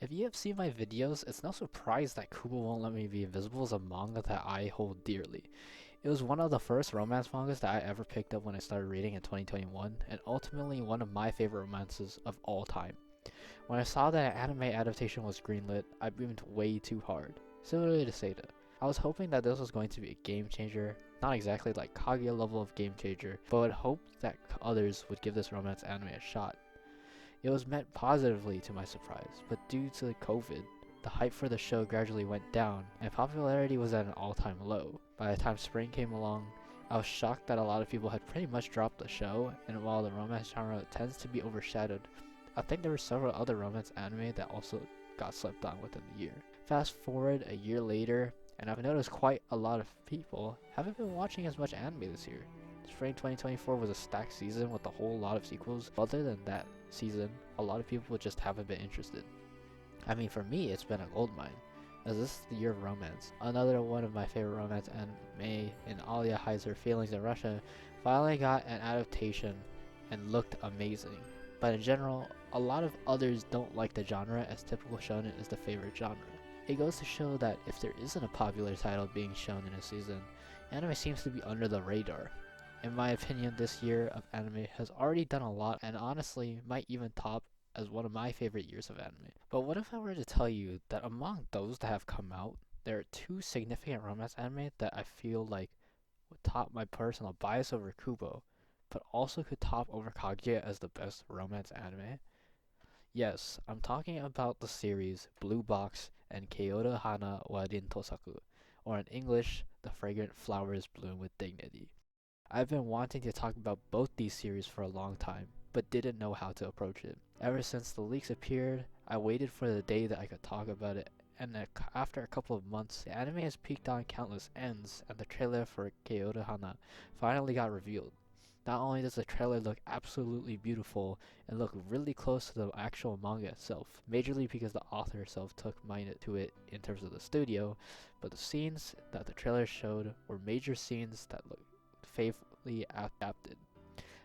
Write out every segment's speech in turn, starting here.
If you have seen my videos, it's no surprise that Kubo Won't Let Me Be Invisible is a manga that I hold dearly. It was one of the first romance mangas that I ever picked up when I started reading in 2021, and ultimately one of my favorite romances of all time. When I saw that an anime adaptation was greenlit, I beamed way too hard. Similarly to Seda, I was hoping that this was going to be a game changer, not exactly like Kaguya level of game changer, but would hope that others would give this romance anime a shot. It was met positively to my surprise, but due to COVID, the hype for the show gradually went down, and popularity was at an all-time low. By the time spring came along, I was shocked that a lot of people had pretty much dropped the show, and while the romance genre tends to be overshadowed, I think there were several other romance anime that also got slept on within the year. Fast forward a year later, and I've noticed quite a lot of people haven't been watching as much anime this year. Spring 2024 was a stacked season with a whole lot of sequels. Other than that season, a lot of people just haven't been interested. I mean, for me, it's been a goldmine, as this is the year of romance. Another one of my favorite romance anime, in Alia Hides Her Feelings in Russia, finally got an adaptation and looked amazing. But in general, a lot of others don't like the genre, as typical shonen is the favorite genre. It goes to show that if there isn't a popular title being shown in a season, anime seems to be under the radar. In my opinion, this year of anime has already done a lot and honestly might even top as one of my favorite years of anime. But what if I were to tell you that among those that have come out, there are two significant romance anime that I feel like would top my personal bias over Kubo, but also could top over Kaguya as the best romance anime? Yes, I'm talking about the series Blue Box and Kaoru Hana Wa Rin Tosaku, or in English, The Fragrant Flowers Bloom with Dignity. I've been wanting to talk about both these series for a long time, but didn't know how to approach it. Ever since the leaks appeared, I waited for the day that I could talk about it, and after a couple of months, the anime has peaked on countless ends, and the trailer for Kaoru Hana finally got revealed. Not only does the trailer look absolutely beautiful and look really close to the actual manga itself, majorly because the author herself took mind to it in terms of the studio, but the scenes that the trailer showed were major scenes that look faithfully adapted.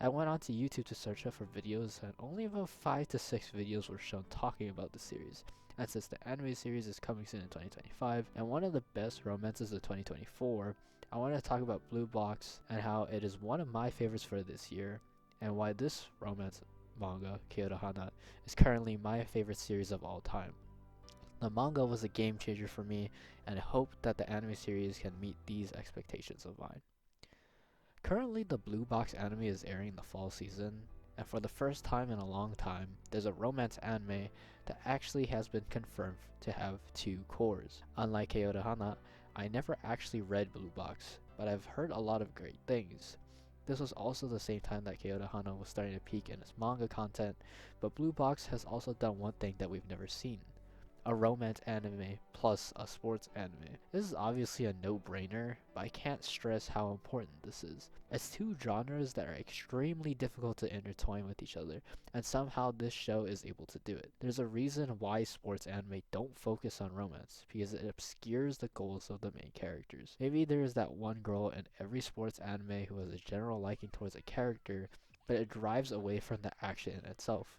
I went onto YouTube to search up for videos, and only about 5 to 6 videos were shown talking about the series. And since the anime series is coming soon in 2025, and one of the best romances of 2024, I want to talk about Blue Box and how it is one of my favorites for this year, and why this romance manga, Kaoru Hana, is currently my favorite series of all time. The manga was a game changer for me, and I hope that the anime series can meet these expectations of mine. Currently, the Blue Box anime is airing the fall season, and for the first time in a long time, there's a romance anime that actually has been confirmed to have two cores. Unlike Kaoru Hana, I never actually read Blue Box, but I've heard a lot of great things. This was also the same time that Kaoru Hana was starting to peak in its manga content, but Blue Box has also done one thing that we've never seen: a romance anime plus a sports anime. This is obviously a no-brainer, but I can't stress how important this is. It's two genres that are extremely difficult to intertwine with each other, and somehow this show is able to do it. There's a reason why sports anime don't focus on romance, because it obscures the goals of the main characters. Maybe there's that one girl in every sports anime who has a general liking towards a character, but it drives away from the action in itself.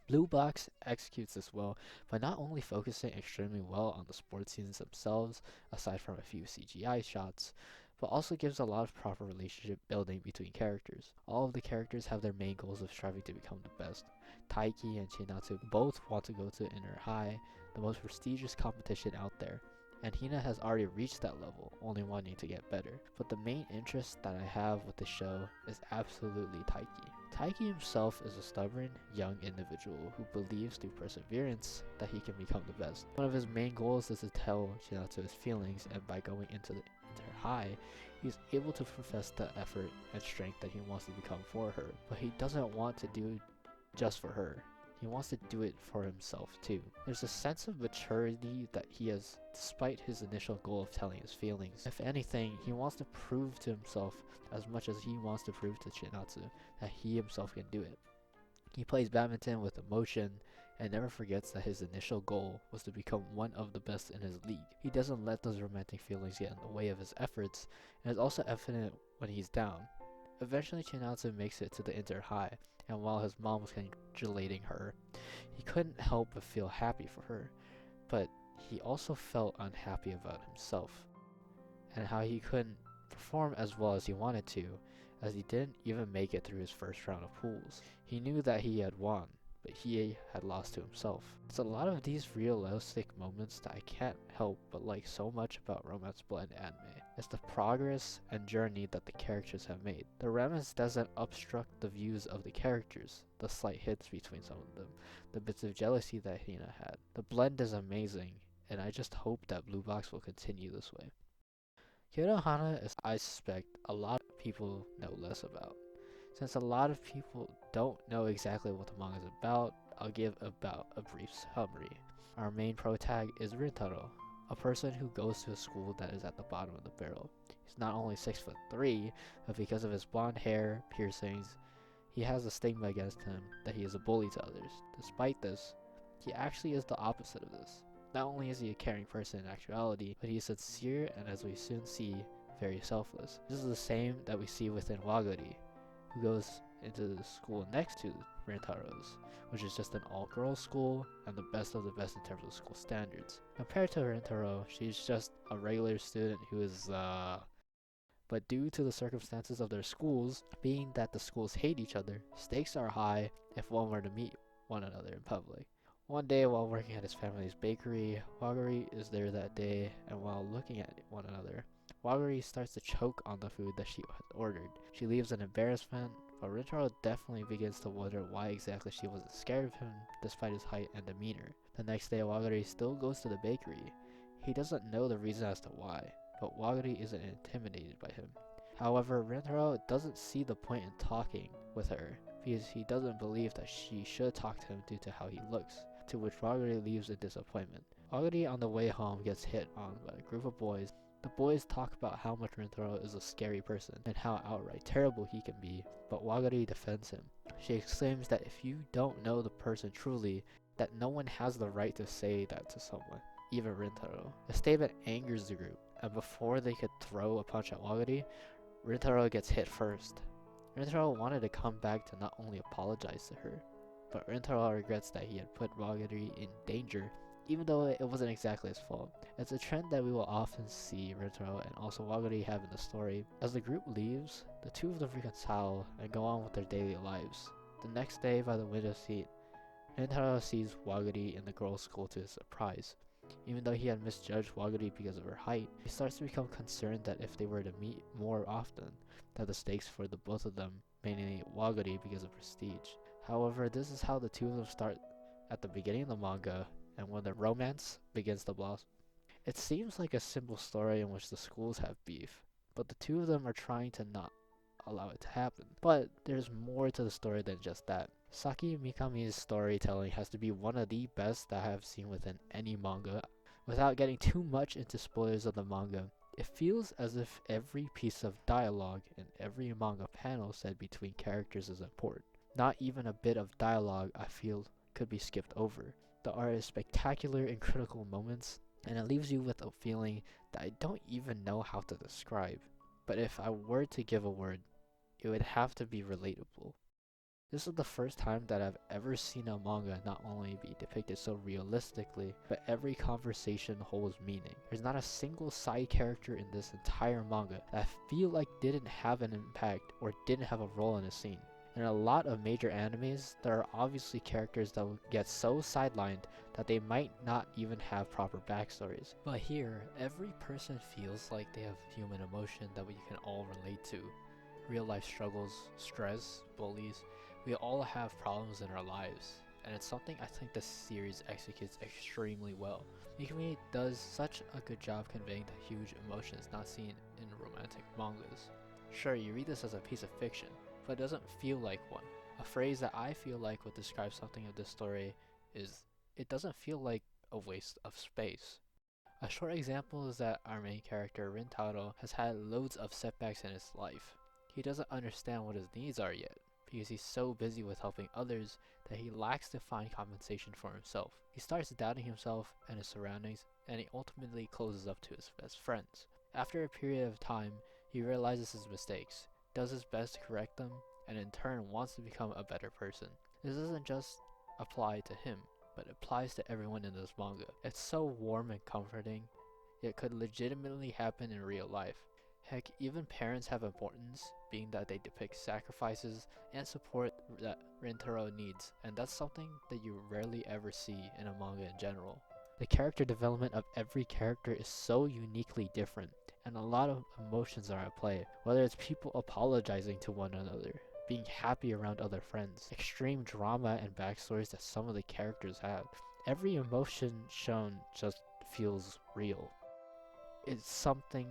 Blue Box executes this well by not only focusing extremely well on the sports scenes themselves, aside from a few CGI shots, but also gives a lot of proper relationship building between characters. All of the characters have their main goals of striving to become the best. Taiki and Chinatsu both want to go to Inner High, the most prestigious competition out there, and Hina has already reached that level, only wanting to get better. But the main interest that I have with the show is absolutely Taiki. Taiki himself is a stubborn, young individual who believes through perseverance that he can become the best. One of his main goals is to tell Chinatsu his feelings, and by going into the Inter High, he's able to profess the effort and strength that he wants to become for her. But he doesn't want to do it just for her. He wants to do it for himself too. There's a sense of maturity that he has despite his initial goal of telling his feelings. If anything, he wants to prove to himself as much as he wants to prove to Chinatsu that he himself can do it. He plays badminton with emotion and never forgets that his initial goal was to become one of the best in his league. He doesn't let those romantic feelings get in the way of his efforts, and it's also evident when he's down. Eventually, Chinatsu makes it to the Inter High, and while his mom was congratulating her, he couldn't help but feel happy for her. But he also felt unhappy about himself, and how he couldn't perform as well as he wanted to, as he didn't even make it through his first round of pools. He knew that he had won, but he had lost to himself. It's a lot of these realistic moments that I can't help but like so much about Romance Blend anime. It's the progress and journey that the characters have made. The romance doesn't obstruct the views of the characters, the slight hits between some of them, the bits of jealousy that Hina had. The blend is amazing, and I just hope that Blue Box will continue this way. Kaoru Hana is, I suspect, a lot of people know less about. Since a lot of people don't know exactly what the manga is about, I'll give about a brief summary. Our main protag is Rintaro, a person who goes to a school that is at the bottom of the barrel. He's not only 6'3", but because of his blonde hair, piercings, he has a stigma against him that he is a bully to others. Despite this, he actually is the opposite of this. Not only is he a caring person in actuality, but he is sincere and, as we soon see, very selfless. This is the same that we see within Wagari, who goes into the school next to Rintaro's, which is just an all-girls school and the best of the best in terms of school standards. Compared to Rintaro, she's just a regular student who is but due to the circumstances of their schools, being that the schools hate each other, stakes are high if one were to meet one another in public. One day while working at his family's bakery, Wagari is there that day, and while looking at one another, Wagari starts to choke on the food that she has ordered. She leaves in embarrassment, but Rintaro definitely begins to wonder why exactly she wasn't scared of him despite his height and demeanor. The next day, Wagari still goes to the bakery. He doesn't know the reason as to why, but Wagari isn't intimidated by him. However, Rintaro doesn't see the point in talking with her because he doesn't believe that she should talk to him due to how he looks, to which Wagari leaves in disappointment. Wagari on the way home gets hit on by a group of boys. The boys talk about how much Rintaro is a scary person and how outright terrible he can be, but Wagari defends him. She exclaims that if you don't know the person truly, that no one has the right to say that to someone, even Rintaro. The statement angers the group, and before they could throw a punch at Wagari, Rintaro gets hit first. Rintaro wanted to come back to not only apologize to her, but Rintaro regrets that he had put Wagari in danger, even though it wasn't exactly his fault. It's a trend that we will often see Rintaro and also Wagari have in the story. As the group leaves, the two of them reconcile and go on with their daily lives. The next day, by the window seat, Rintaro sees Wagari in the girls' school to his surprise. Even though he had misjudged Wagari because of her height, he starts to become concerned that if they were to meet more often, that the stakes for the both of them, mainly Wagari because of prestige. However, this is how the two of them start at the beginning of the manga, and when the romance begins to blossom. It seems like a simple story in which the schools have beef, but the two of them are trying to not allow it to happen. But there's more to the story than just that. Saki Mikami's storytelling has to be one of the best that I have seen within any manga. Without getting too much into spoilers of the manga, it feels as if every piece of dialogue in every manga panel said between characters is important. Not even a bit of dialogue I feel could be skipped over. The art is spectacular in critical moments, and it leaves you with a feeling that I don't even know how to describe. But if I were to give a word, it would have to be relatable. This is the first time that I've ever seen a manga not only be depicted so realistically, but every conversation holds meaning. There's not a single side character in this entire manga that I feel like didn't have an impact or didn't have a role in a scene. In a lot of major animes, there are obviously characters that will get so sidelined that they might not even have proper backstories. But here, every person feels like they have human emotion that we can all relate to. Real life struggles, stress, bullies, we all have problems in our lives, and it's something I think the series executes extremely well. Mikami does such a good job conveying the huge emotions not seen in romantic mangas. Sure, you read this as a piece of fiction, but it doesn't feel like one. A phrase that I feel like would describe something of this story is, it doesn't feel like a waste of space. A short example is that our main character, Rintaro, has had loads of setbacks in his life. He doesn't understand what his needs are yet, because he's so busy with helping others that he lacks to find compensation for himself. He starts doubting himself and his surroundings, and he ultimately closes up to his best friends. After a period of time, he realizes his mistakes, does his best to correct them, and in turn wants to become a better person. This doesn't just apply to him, but it applies to everyone in this manga. It's so warm and comforting, yet could legitimately happen in real life. Heck, even parents have importance, being that they depict sacrifices and support that Rintaro needs, and that's something that you rarely ever see in a manga in general. The character development of every character is so uniquely different, and a lot of emotions are at play, whether it's people apologizing to one another, being happy around other friends, extreme drama and backstories that some of the characters have. Every emotion shown just feels real. It's something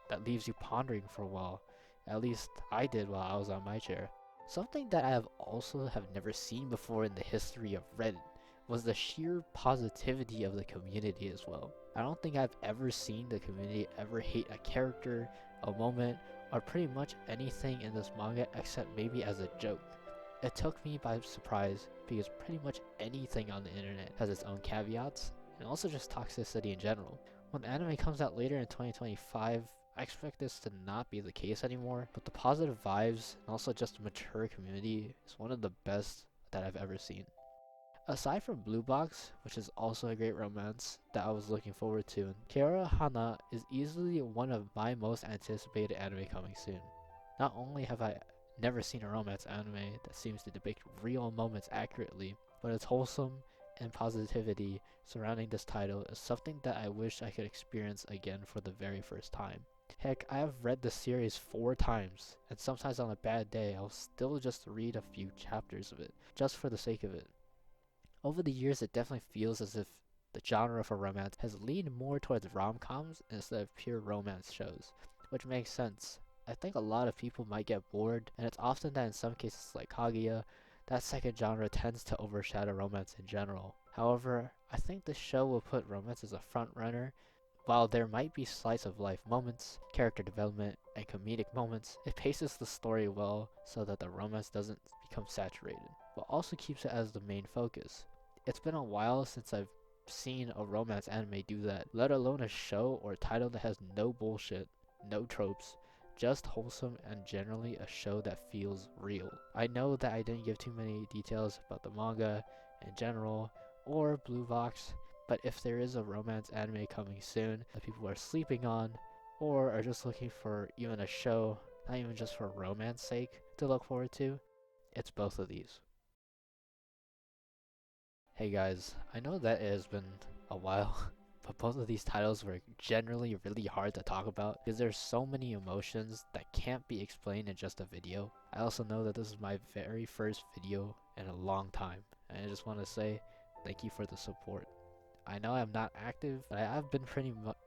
that leaves you pondering for a while. At least I did while I was on my chair. Something that I have never seen before in the history of Reddit was the sheer positivity of the community as well. I don't think I've ever seen the community ever hate a character, a moment, or pretty much anything in this manga except maybe as a joke. It took me by surprise because pretty much anything on the internet has its own caveats and also just toxicity in general. When anime comes out later in 2025, I expect this to not be the case anymore, but the positive vibes and also just a mature community is one of the best that I've ever seen. Aside from Blue Box, which is also a great romance that I was looking forward to, Kaoru Hana is easily one of my most anticipated anime coming soon. Not only have I never seen a romance anime that seems to depict real moments accurately, but its wholesome and positivity surrounding this title is something that I wish I could experience again for the very first time. Heck, I have read the series 4 times, and sometimes on a bad day I'll still just read a few chapters of it, just for the sake of it. Over the years, it definitely feels as if the genre for romance has leaned more towards rom-coms instead of pure romance shows, which makes sense. I think a lot of people might get bored, and it's often that in some cases like Kaguya, that second genre tends to overshadow romance in general. However, I think this show will put romance as a front runner. While there might be slice of life moments, character development, and comedic moments, it paces the story well so that the romance doesn't become saturated, but also keeps it as the main focus. It's been a while since I've seen a romance anime do that, let alone a show or title that has no bullshit, no tropes, just wholesome and generally a show that feels real. I know that I didn't give too many details about the manga in general or Blue Box, but if there is a romance anime coming soon that people are sleeping on or are just looking for even a show, not even just for romance sake, to look forward to, it's both of these. Hey guys, I know that it has been a while, but both of these titles were generally really hard to talk about because there's so many emotions that can't be explained in just a video. I also know that this is my very first video in a long time, and I just want to say thank you for the support. I know I'm not active, but I have been pretty much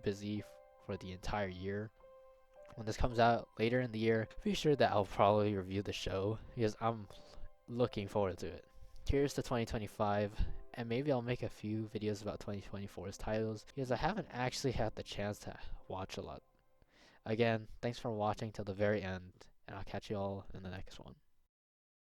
busy for the entire year. When this comes out later in the year, be sure that I'll probably review the show because I'm looking forward to it. Here's to 2025, and maybe I'll make a few videos about 2024's titles because I haven't actually had the chance to watch a lot. Again, thanks for watching till the very end, and I'll catch you all in the next one.